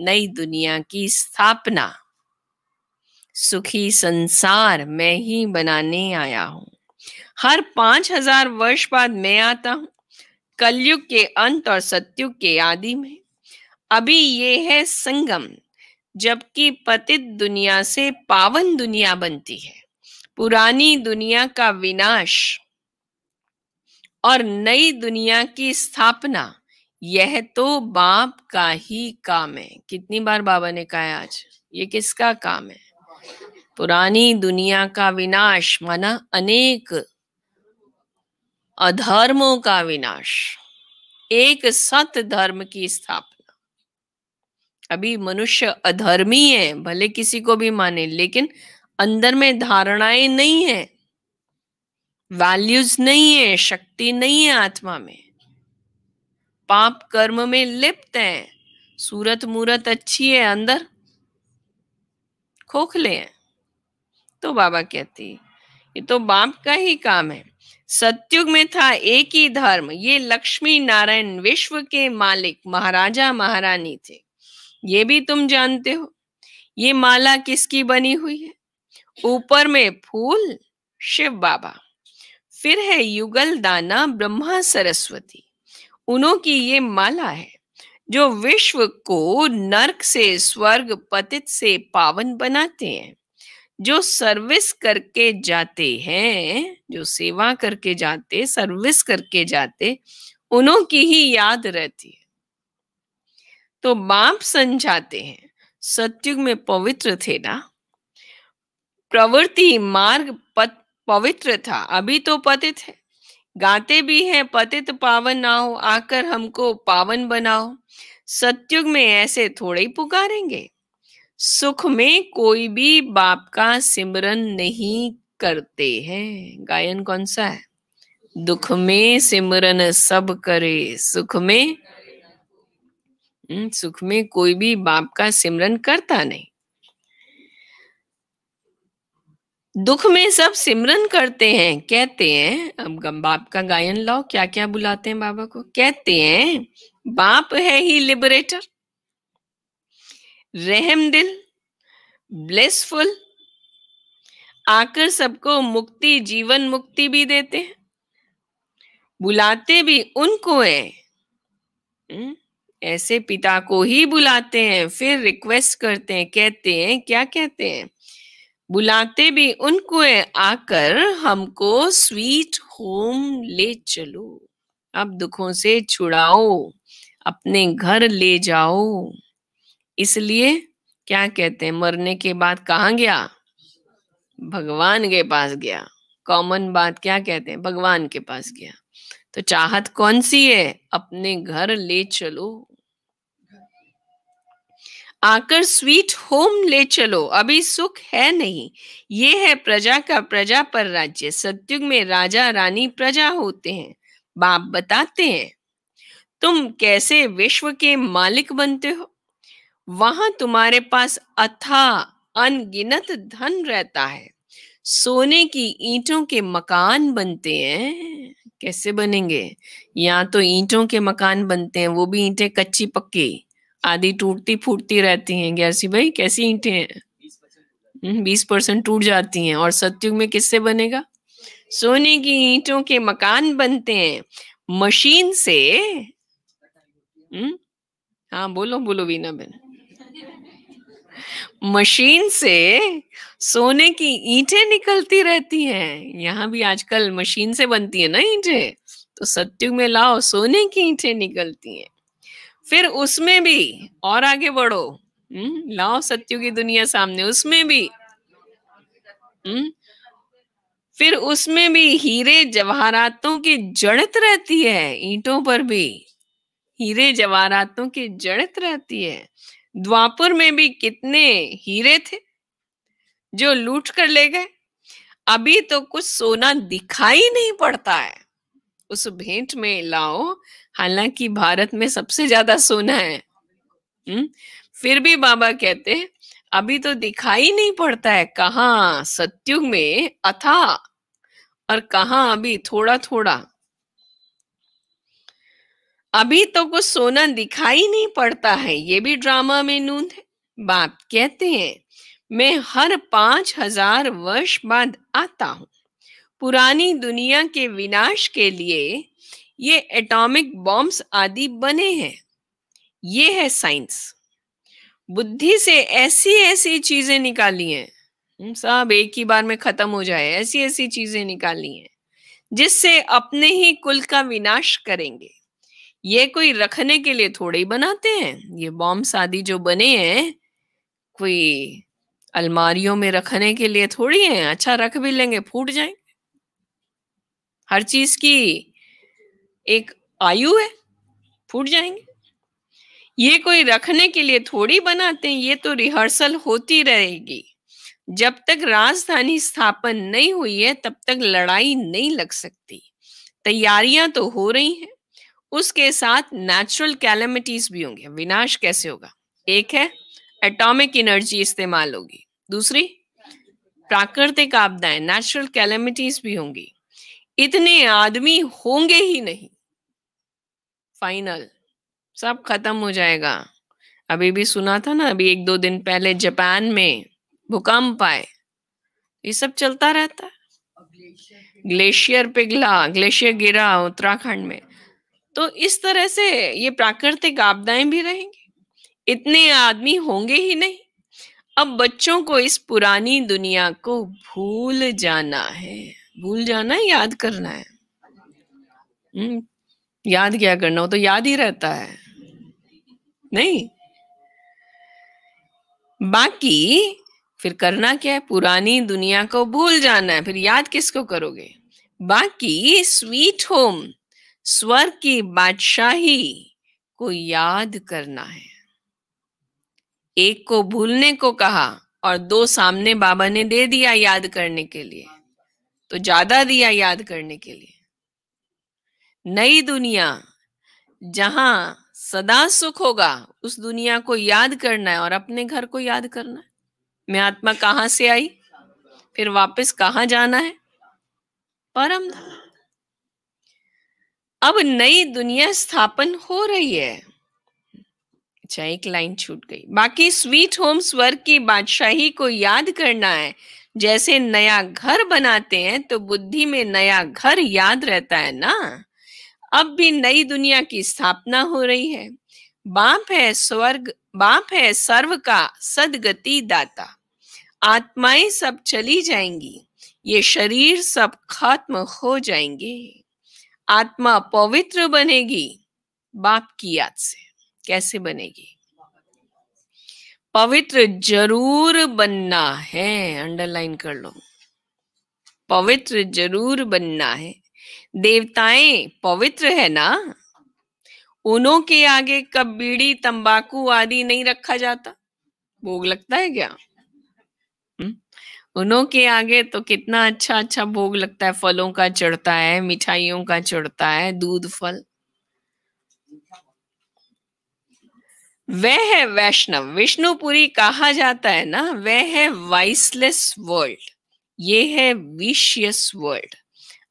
नई दुनिया की स्थापना, सुखी संसार मैं ही बनाने आया हूं। हर 5000 वर्ष बाद मैं आता हूं, कलयुग के अंत और सतयुग के आदि में। अभी ये है संगम, जबकि पतित दुनिया से पावन दुनिया बनती है। पुरानी दुनिया का विनाश और नई दुनिया की स्थापना, यह तो बाप का ही काम है। कितनी बार बाबा ने कहा है आज, ये किसका काम है? पुरानी दुनिया का विनाश माना अनेक अधर्मों का विनाश, एक सत धर्म की स्थापना। अभी मनुष्य अधर्मी है, भले किसी को भी माने, लेकिन अंदर में धारणाएं नहीं है, वैल्यूज नहीं है, शक्ति नहीं है आत्मा में। पाप कर्म में लिप्त है, सूरत मूरत अच्छी है, अंदर खोखले हैं। तो बाबा कहती ये तो बाप का ही काम है। सतयुग में था एक ही धर्म, ये लक्ष्मी नारायण विश्व के मालिक महाराजा महारानी थे। ये भी तुम जानते हो। ये माला किसकी बनी हुई है? ऊपर में फूल शिव बाबा, फिर है युगल दाना ब्रह्मा सरस्वती। उन्हों की ये माला है जो विश्व को नरक से स्वर्ग, पतित से पावन बनाते हैं। जो सर्विस करके जाते हैं, जो सेवा करके जाते, सर्विस करके जाते, उन्हों की ही याद रहती है। तो बाप समझाते हैं सतयुग में पवित्र थे ना, प्रवृत्ति मार्ग पवित्र था, अभी तो पतित है। गाते भी हैं पतित पावन ना हो, आकर हमको पावन बनाओ। सतयुग में ऐसे थोड़े ही पुकारेंगे। सुख में कोई भी बाप का सिमरन नहीं करते हैं। गायन कौन सा है? दुख में सिमरन सब करे, सुख में कोई भी बाप का सिमरन करता नहीं। दुख में सब सिमरन करते हैं, कहते हैं। अब बाप का गायन लाओ, क्या क्या बुलाते हैं बाबा को। कहते हैं बाप है ही लिबरेटर, रहम दिल, ब्लेसफुल, आकर सबको मुक्ति, जीवन मुक्ति भी देते हैं। बुलाते भी उनको है। ऐसे पिता को ही बुलाते हैं, फिर रिक्वेस्ट करते हैं, कहते हैं, क्या कहते हैं, बुलाते भी उनको है, आकर हमको स्वीट होम ले चलो, अब दुखों से छुड़ाओ, अपने घर ले जाओ। इसलिए क्या कहते हैं, मरने के बाद कहाँ गया, भगवान के पास गया। कॉमन बात क्या कहते हैं, भगवान के पास गया। तो चाहत कौन सी है, अपने घर ले चलो, आकर स्वीट होम ले चलो, अभी सुख है नहीं, ये है प्रजा का प्रजा पर राज्य। सतयुग में राजा रानी प्रजा होते हैं। बाप बताते हैं तुम कैसे विश्व के मालिक बनते हो, वहां तुम्हारे पास अथाह अनगिनत धन रहता है, सोने की ईंटों के मकान बनते हैं। कैसे बनेंगे, यहाँ तो ईंटों के मकान बनते हैं, वो भी ईंटें कच्ची पक्की, आधी टूटती फूटती रहती हैं। ग्यारसी भाई कैसी ईंटें हैं, 20% टूट जाती हैं। और सतयुग में किससे बनेगा, सोने की ईंटों के मकान बनते हैं, मशीन से। हाँ बोलो बोलो वीना बहन। मशीन से सोने की ईंटें निकलती रहती हैं। यहाँ भी आजकल मशीन से बनती है ना ईंटें, तो सतयुग में लाओ सोने की ईंटें निकलती हैं। फिर उसमें भी और आगे बढ़ो, लाओ सत्युग की दुनिया सामने, उसमें भी फिर उसमें भी हीरे जवाहरातों की जड़त रहती है, ईंटों पर भी हीरे जवाहरातों की जड़त रहती है। द्वापर में भी कितने हीरे थे जो लूट कर ले गए, अभी तो कुछ सोना दिखाई नहीं पड़ता है उस भेंट में लाओ। हालांकि भारत में सबसे ज्यादा सोना है, फिर भी बाबा कहते अभी तो दिखाई नहीं पड़ता है, कहाँ सतयुग में अथाह और कहाँ अभी थोड़ा थोड़ा। अभी तो कुछ सोना दिखाई नहीं पड़ता है, ये भी ड्रामा में नूंद है। बाप कहते हैं मैं हर 5000 वर्ष बाद आता हूं, पुरानी दुनिया के विनाश के लिए ये एटॉमिक बॉम्ब्स आदि बने हैं। ये है साइंस, बुद्धि से ऐसी ऐसी चीजें निकाली हैं, सब एक ही बार में खत्म हो जाए, ऐसी ऐसी चीजें निकाली हैं जिससे अपने ही कुल का विनाश करेंगे। ये कोई रखने के लिए थोड़े ही बनाते हैं, ये बॉम्ब्स आदि जो बने हैं कोई अलमारियों में रखने के लिए थोड़ी है। अच्छा रख भी लेंगे फूट जाएंगे, हर चीज की एक आयु है, फूट जाएंगे। ये कोई रखने के लिए थोड़ी बनाते हैं, ये तो रिहर्सल होती रहेगी। जब तक राजधानी स्थापन नहीं हुई है तब तक लड़ाई नहीं लग सकती। तैयारियां तो हो रही हैं, उसके साथ नेचुरल कैलेमिटीज भी होंगे। विनाश कैसे होगा, एक है एटॉमिक एनर्जी इस्तेमाल होगी, दूसरी प्राकृतिक आपदाएं, नेचुरल कैलेमिटीज भी होंगी। इतने आदमी होंगे ही नहीं, फाइनल सब खत्म हो जाएगा। अभी भी सुना था ना, अभी 1-2 दिन पहले जापान में भूकंप आए, ये सब चलता रहता है। ग्लेशियर पिघला, ग्लेशियर गिरा उत्तराखंड में। तो इस तरह से ये प्राकृतिक आपदाएं भी रहेंगी, इतने आदमी होंगे ही नहीं। अब बच्चों को इस पुरानी दुनिया को भूल जाना है, भूल जाना है, याद करना है। याद क्या करना, हो तो याद ही रहता है नहीं। बाकी फिर करना क्या है, पुरानी दुनिया को भूल जाना है, फिर याद किसको करोगे। बाकी स्वीट होम स्वर्ग की बादशाही को याद करना है। एक को भूलने को कहा और 2 सामने बाबा ने दे दिया याद करने के लिए, तो ज्यादा दिया याद करने के लिए। नई दुनिया जहां सदा सुख होगा, उस दुनिया को याद करना है और अपने घर को याद करना है। मैं आत्मा कहां से आई, फिर वापस कहां जाना है, परम धाम। अब नई दुनिया स्थापन हो रही है। अच्छा एक लाइन छूट गई, बाकी स्वीट होम स्वर्ग की बादशाही को याद करना है। जैसे नया घर बनाते हैं तो बुद्धि में नया घर याद रहता है ना, अब भी नई दुनिया की स्थापना हो रही है। बाप है सर्व का सदगति दाता। आत्माएं सब चली जाएंगी, ये शरीर सब खत्म हो जाएंगे, आत्मा पवित्र बनेगी बाप की याद से। कैसे बनेगी? पवित्र जरूर बनना है, अंडरलाइन कर लो, पवित्र जरूर बनना है। देवताएं पवित्र है ना, उन्हों के आगे कब बीड़ी तंबाकू आदि नहीं रखा जाता, भोग लगता है क्या? उन्हों के आगे तो कितना अच्छा अच्छा भोग लगता है, फलों का चढ़ता है, मिठाइयों का चढ़ता है, दूध फल। वह है वैष्णव, विष्णुपुरी कहा जाता है ना, वह है वाइसलेस वर्ल्ड, ये है विशियस वर्ल्ड।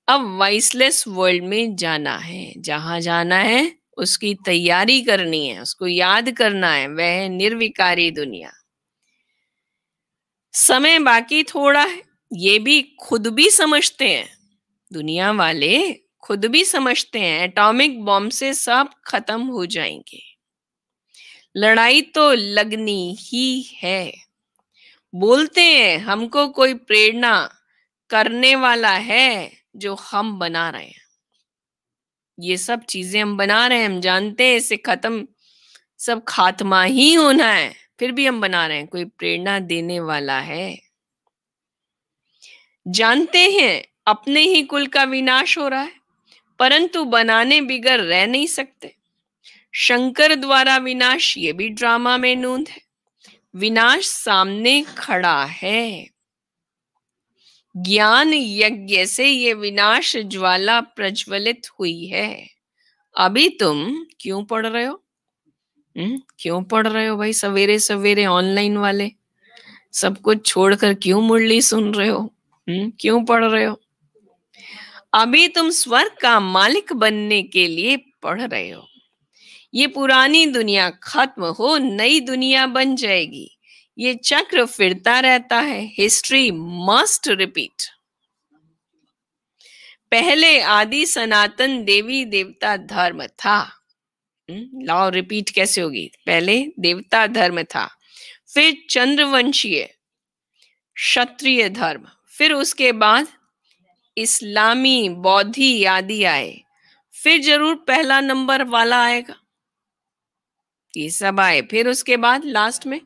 अब वाइसलेस वर्ल्ड में जाना है, जहां जाना है उसकी तैयारी करनी है, उसको याद करना है, वह है निर्विकारी दुनिया। समय बाकी थोड़ा है, ये भी खुद भी समझते हैं, दुनिया वाले खुद भी समझते हैं, एटॉमिक बॉम्ब से सब खत्म हो जाएंगे, लड़ाई तो लगनी ही है। बोलते हैं हमको कोई प्रेरणा करने वाला है जो हम बना रहे हैं, ये सब चीजें हम बना रहे हैं, हम जानते हैं इसे खत्म सब खात्मा ही होना है, फिर भी हम बना रहे हैं, कोई प्रेरणा देने वाला है? जानते हैं अपने ही कुल का विनाश हो रहा है, परंतु बनाने बिगर रह नहीं सकते। शंकर द्वारा विनाश, ये भी ड्रामा में नूंद है, विनाश सामने खड़ा है। ज्ञान यज्ञ से ये विनाश ज्वाला प्रज्वलित हुई है। अभी तुम क्यों पढ़ रहे हो? क्यों पढ़ रहे हो भाई? सवेरे सवेरे ऑनलाइन वाले सब कुछ छोड़कर क्यों मुरली सुन रहे हो? क्यों पढ़ रहे हो? अभी तुम स्वर्ग का मालिक बनने के लिए पढ़ रहे हो। ये पुरानी दुनिया खत्म हो, नई दुनिया बन जाएगी, ये चक्र फिरता रहता है, हिस्ट्री मस्ट रिपीट। पहले आदि सनातन देवी देवता धर्म था, लॉ रिपीट कैसे होगी? पहले देवता धर्म था, फिर चंद्रवंशीय क्षत्रिय धर्म, फिर उसके बाद इस्लामी बौद्धि आदि आए, फिर जरूर पहला नंबर वाला आएगा, ये सब आए, फिर उसके बाद लास्ट में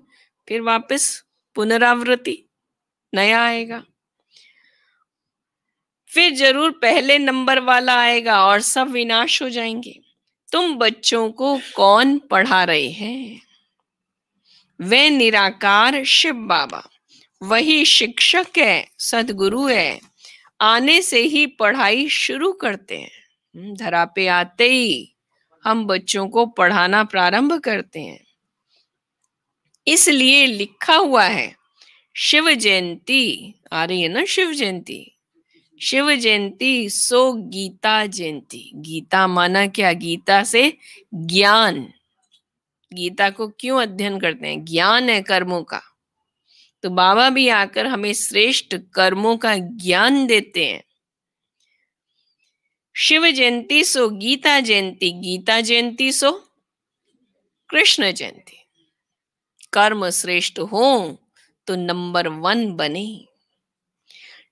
फिर वापस पुनरावृत्ति नया आएगा, फिर जरूर पहले नंबर वाला आएगा और सब विनाश हो जाएंगे। तुम बच्चों को कौन पढ़ा रहे हैं? वे निराकार शिव बाबा, वही शिक्षक है, सदगुरु है, आने से ही पढ़ाई शुरू करते हैं। धरा पे आते ही हम बच्चों को पढ़ाना प्रारंभ करते हैं, इसलिए लिखा हुआ है शिव जयंती आ रही है ना, शिव जयंती, शिव जयंती सो गीता जयंती। गीता माना क्या? गीता से ज्ञान, गीता को क्यों अध्ययन करते हैं? ज्ञान है कर्मों का, तो बाबा भी आकर हमें श्रेष्ठ कर्मों का ज्ञान देते हैं। शिव जयंती सो गीता जयंती, गीता जयंती सो कृष्ण जयंती। कर्म श्रेष्ठ हो तो नंबर 1 बने।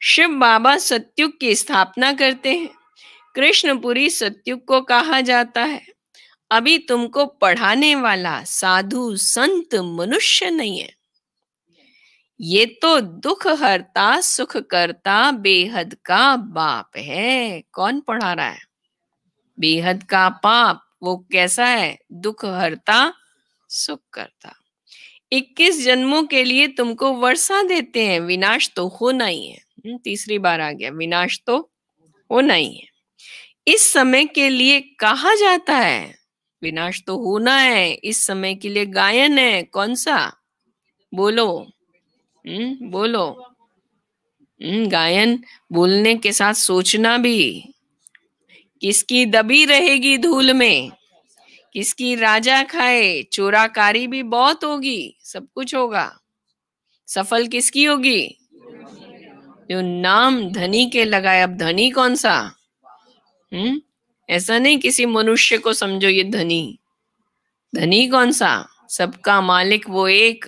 शिव बाबा सतयुग की स्थापना करते हैं, कृष्णपुरी सतयुग को कहा जाता है। अभी तुमको पढ़ाने वाला साधु संत मनुष्य नहीं है, ये तो दुख हरता सुख करता बेहद का बाप है। कौन पढ़ा रहा है? बेहद का बाप। वो कैसा है? दुख हरता सुख करता। 21 जन्मों के लिए तुमको वर्षा देते हैं, विनाश तो होना ही है। तीसरी बार आ गया, विनाश तो होना ही है। इस समय के लिए कहा जाता है, विनाश तो होना है, इस समय के लिए गायन है, कौन सा? बोलो, बोलो। गायन बोलने के साथ सोचना भी, किसकी दबी रहेगी धूल में, किसकी राजा खाए, चोराकारी भी बहुत होगी, सब कुछ होगा, सफल किसकी होगी? जो नाम धनी के लगाए। अब धनी कौन सा? ऐसा नहीं किसी मनुष्य को समझो ये धनी, धनी कौन सा, सबका मालिक वो एक।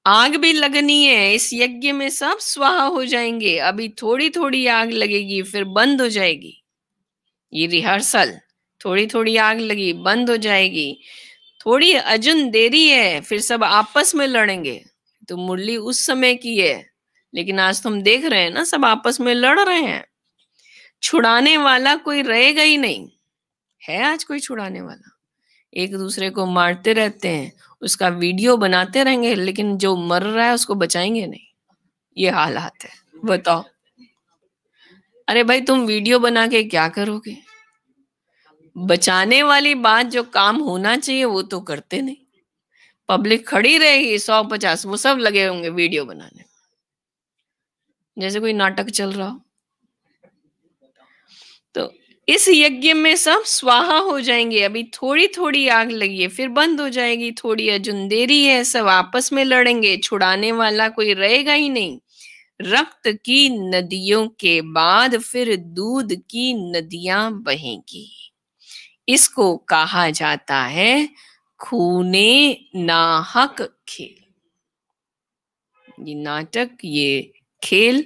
आग भी लगनी है, इस यज्ञ में सब स्वाहा हो जाएंगे। अभी थोड़ी थोड़ी आग लगेगी फिर बंद हो जाएगी। ये रिहर्सल, थोड़ी थोड़ी आग लगी बंद हो जाएगी। थोड़ी अजुन देरी है फिर सब आपस में लड़ेंगे। तो मुरली उस समय की है, लेकिन आज तो हम देख रहे हैं ना सब आपस में लड़ रहे हैं। छुड़ाने वाला कोई रहेगा ही नहीं। है आज कोई छुड़ाने वाला? एक दूसरे को मारते रहते हैं, उसका वीडियो बनाते रहेंगे, लेकिन जो मर रहा है उसको बचाएंगे नहीं। ये हालात है, बताओ। अरे भाई तुम वीडियो बना के क्या करोगे? बचाने वाली बात जो काम होना चाहिए वो तो करते नहीं। पब्लिक खड़ी रहेगी 150, वो सब लगे होंगे वीडियो बनाने, जैसे कोई नाटक चल रहा हो। तो इस यज्ञ में सब स्वाहा हो जाएंगे। अभी थोड़ी थोड़ी आग लगी है फिर बंद हो जाएगी। थोड़ी अजुन देरी है, सब आपस में लड़ेंगे, छुड़ाने वाला कोई रहेगा ही नहीं। रक्त की नदियों के बाद फिर दूध की नदियां बहेंगी। इसको कहा जाता है खूने नाहक खेल। ये नाटक, ये खेल,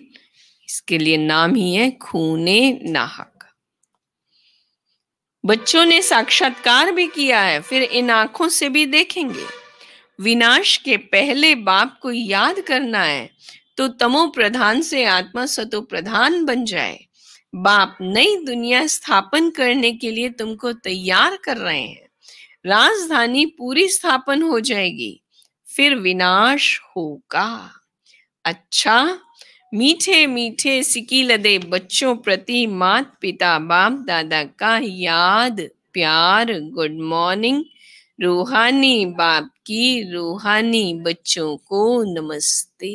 इसके लिए नाम ही है खूने नाहक। बच्चों ने साक्षात्कार भी किया है, फिर इन आंखों से भी देखेंगे। विनाश के पहले बाप को याद करना है तो तमो प्रधान से आत्मा सतो प्रधान बन जाए। बाप नई दुनिया स्थापन करने के लिए तुमको तैयार कर रहे हैं। राजधानी पूरी स्थापन हो जाएगी, फिर विनाश होगा। अच्छा, मीठे मीठे सिकीलदे बच्चों प्रति मात पिता बाप दादा का याद प्यार गुड मॉर्निंग। रूहानी बाप की रूहानी बच्चों को नमस्ते।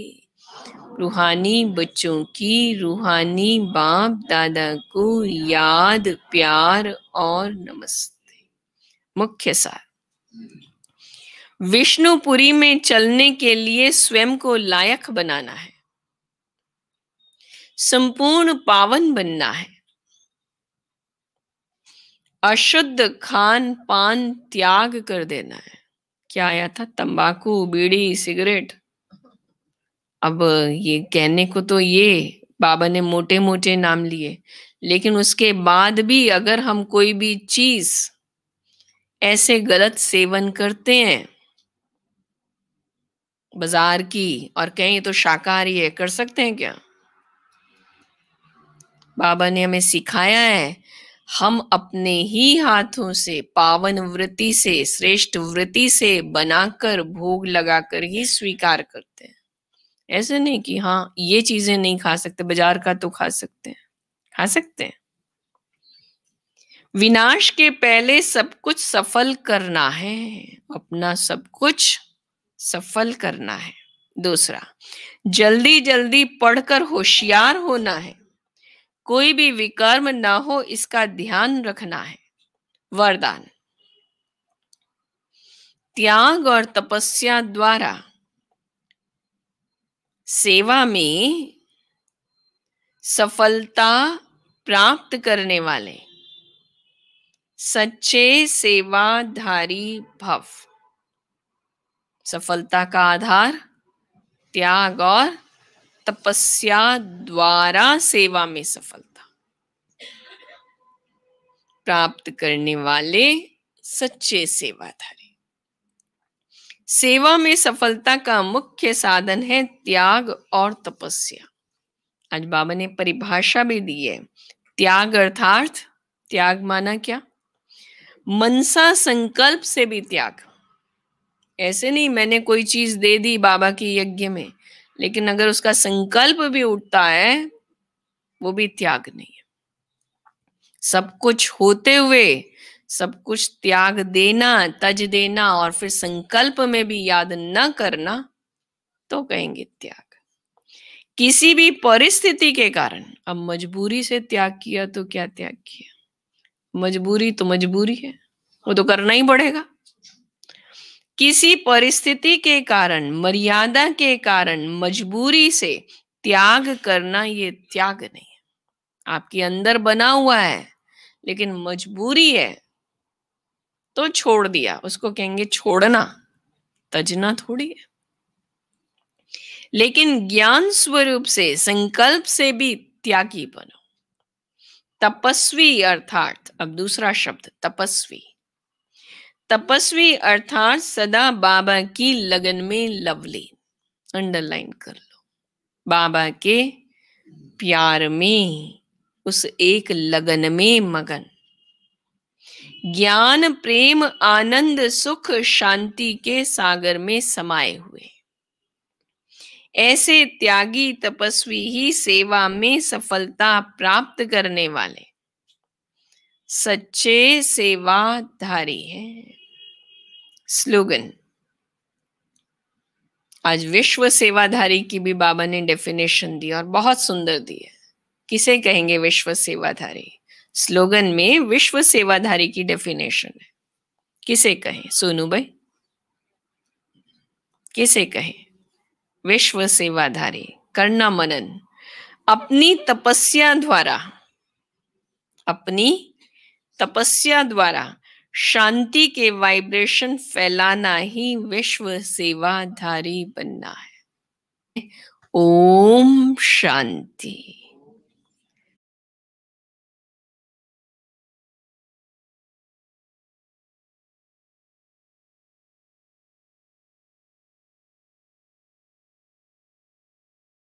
रूहानी बच्चों की रूहानी बाप दादा को याद प्यार और नमस्ते। मुख्य सार, विष्णुपुरी में चलने के लिए स्वयं को लायक बनाना है, संपूर्ण पावन बनना है। अशुद्ध खान पान त्याग कर देना है। क्या आया था? तंबाकू, बीड़ी, सिगरेट। अब ये कहने को तो ये बाबा ने मोटे मोटे नाम लिए, लेकिन उसके बाद भी अगर हम कोई भी चीज ऐसे गलत सेवन करते हैं बाजार की और कहीं तो शाकाहारी है, कर सकते हैं क्या? बाबा ने हमें सिखाया है हम अपने ही हाथों से पावन वृत्ति से श्रेष्ठ वृत्ति से बनाकर भोग लगाकर ही स्वीकार करते हैं। ऐसे नहीं कि हाँ ये चीजें नहीं खा सकते, बाजार का तो खा सकते हैं, खा सकते हैं। विनाश के पहले सब कुछ सफल करना है, अपना सब कुछ सफल करना है। दूसरा, जल्दी जल्दी पढ़कर होशियार होना है, कोई भी विकर्म ना हो इसका ध्यान रखना है। वरदान, त्याग और तपस्या द्वारा सेवा में सफलता प्राप्त करने वाले सच्चे सेवाधारी भव। सफलता का आधार त्याग और तपस्या द्वारा सेवा में सफलता प्राप्त करने वाले सच्चे सेवाधारी। सेवा में सफलता का मुख्य साधन है त्याग और तपस्या। आज बाबा ने परिभाषा भी दी है। त्याग अर्थात, त्याग माना क्या? मनसा संकल्प से भी त्याग। ऐसे नहीं मैंने कोई चीज दे दी बाबा के यज्ञ में, लेकिन अगर उसका संकल्प भी उठता है वो भी त्याग नहीं है। सब कुछ होते हुए सब कुछ त्याग देना, तज देना और फिर संकल्प में भी याद न करना तो कहेंगे त्याग। किसी भी परिस्थिति के कारण, अब मजबूरी से त्याग किया तो क्या त्याग किया? मजबूरी तो मजबूरी है, वो तो करना ही पड़ेगा। किसी परिस्थिति के कारण, मर्यादा के कारण, मजबूरी से त्याग करना ये त्याग नहीं है। आपके अंदर बना हुआ है लेकिन मजबूरी है तो छोड़ दिया, उसको कहेंगे छोड़ना, तजना थोड़ी है। लेकिन ज्ञान स्वरूप से, संकल्प से भी त्यागी बनो। तपस्वी अर्थात, अब दूसरा शब्द तपस्वी। तपस्वी अर्थात सदा बाबा की लगन में लवली, अंडरलाइन कर लो, बाबा के प्यार में, उस एक लगन में मगन, ज्ञान प्रेम आनंद सुख शांति के सागर में समाये हुए। ऐसे त्यागी तपस्वी ही सेवा में सफलता प्राप्त करने वाले सच्चे सेवाधारी हैं। स्लोगन, आज विश्व सेवाधारी की भी बाबा ने डेफिनेशन दी और बहुत सुंदर दी है। किसे कहेंगे विश्व सेवाधारी? स्लोगन में विश्व सेवाधारी की डेफिनेशन है। किसे कहें सोनू भाई, किसे कहें विश्व सेवाधारी? करना मनन, अपनी तपस्या द्वारा, अपनी तपस्या द्वारा शांति के वाइब्रेशन फैलाना ही विश्व सेवाधारी बनना है। ओम शांति।